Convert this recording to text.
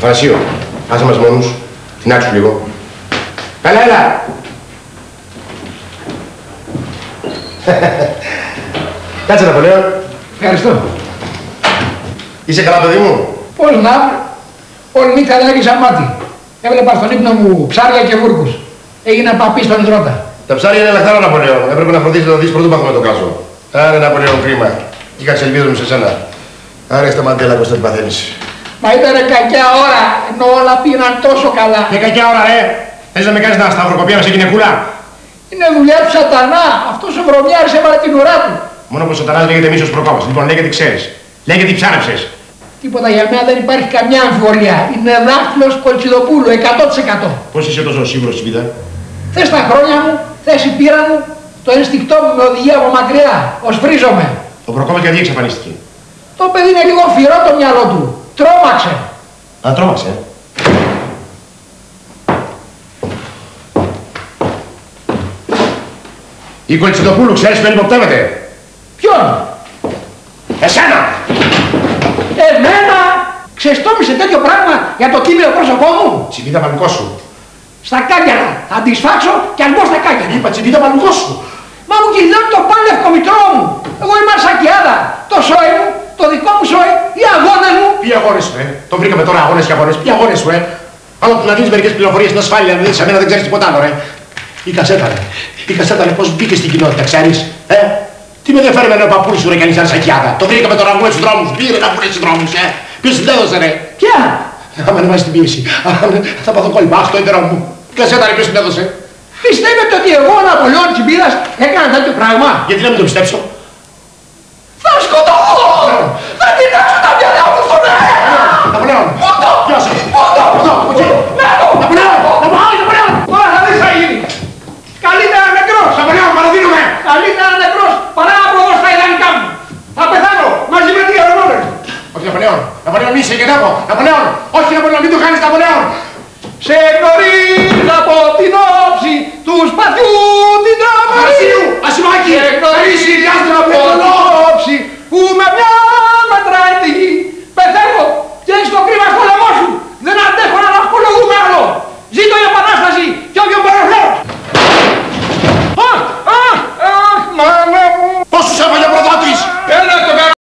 Θανασίου, άσε μας μόνους. Την άκουσου λίγο. Έλα, έλα. Κάτσε Ναπολέον. Ευχαριστώ. Είσαι καλά, παιδί μου? Πώς να, όλη νύχτα λέγησα μάτι. Έβλεπα στον ύπνο μου ψάρια και βούρκους. Έγινα παπί στον υδρότα. Τα ψάρια είναι λαχτάρο, Ναπολέον. Έπρεπε να φροντίσεις να το δεις πρωτού πάθουμε το κάζο. Άρα, Ναπολέον, κρίμα. Είχα τις ελπίδες μου σε σένα. Άρα, είστε μαντέλα, Κώστα, τι παθαίνεις. Μα ήταν κακιά ώρα, ενώ όλα πήγαιναν τόσο καλά. Και κακιά ώρα, ρε! Θες να με κάνεις να σταυροκοπιάμε σε γυναικούλα? Είναι δουλειά του σατανά. Αυτός ο βρωμιάρης έβαλε την ουρά του. Μόνο πως ο σατανάς λέγεται μίσος προκόπας. Λοιπόν, λέγε τι ξέρεις. Λέγε τι ψάρεψες. Τίποτα για μένα δεν υπάρχει καμιά αμφιβολία. Είναι δάχτυλος Κολτσιδοπούλου, 100%. Πώς είσαι τόσο σίγουρος, Τσιπίδα? Θες τα χρόνια μου, θες η πείρα μου, το ένστικτό μου με οδηγεί από μακριά. Οσφρίζομαι. Ο Προκόπας γιατί εξαφανίστηκε? Το παιδί είναι λίγο φυρό το μυαλό του. Τρόμαξε. Α, τρόμαξε. Η Κολτσιδοπούλου, ξέρεις ποιον υποπτεύεται? Ποιον? Εσένα! Εμένα! Ξεστόμησε τέτοιο πράγμα για το κείμενο πρόσωπό μου. Τσιπίδα, μαλλικό σου. Στα κάγκελα. Θα τη σφάξω και αν μπω στα κάγκελα. Είπα Τσιπίδα, μαλλικό σου. Μα μου κυλιώνει το πάλευκο μητρό μου. Εγώ είμαι αρσακιάδα. Το σόι μου, το δικό μου σόι, οι αγώνες μου. Ποιοι αγώνες σου, Το βρήκαμε τώρα αγώνες και αγώνες. Ποιοι αγώνες σου, Άλλο που να δίνεις μερικές πληροφορίες στην ασφάλεια, να δίνεις εμένα δεν ξέρεις τίποτα άλλο, Η κασέτα, Η κασέτα, πώς μπήκε στην κοινότητα, ξέρεις, Τι με ενδιαφέρει με ο παππούλης σου, ρε, κανείς αρσακιάδα. Το βρήκαμε τώρα αγώνες στους δρόμους. Πήρε να βρει στους δρόμους, Ποιος την έδωσε, ρε? Ποια? Άμα να βάζεις την πίεση. Θα πάθω κόλπα, άστο έντερο μου. Η κασέτα, ρε, ποιος την έδωσε? Πιστεύετε ότι εγώ, ο Ναπολέον Τσιμπίδας, έκανα τέτοιο πράγμα? Γιατί να μην το πιστέψω? Θα σκοτώ!